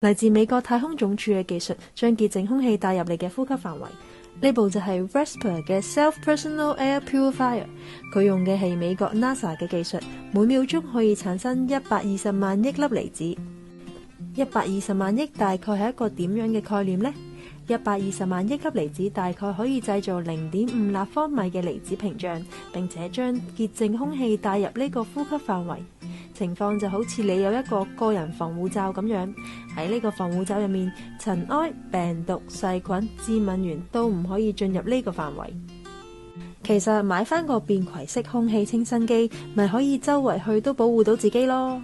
嚟自美國太空總署嘅技術，將潔淨空氣帶入你嘅呼吸範圍。呢部就係 Respier 嘅 Self Personal Air Purifier， 佢用嘅係美國 NASA 嘅技術，每秒鐘可以產生120萬億粒離子。120萬億大概係一個點樣嘅概念呢？120萬億粒離子大概可以製造0.5立方米嘅離子屏障，並且將潔淨空氣帶入呢個呼吸範圍。情況就好似你有一個個人防護罩咁樣，喺呢個防護罩入面，塵埃、病毒、細菌、致敏源都唔可以進入呢個範圍。其實買翻個便攜式空氣清新機，咪可以周圍去都保護到自己咯。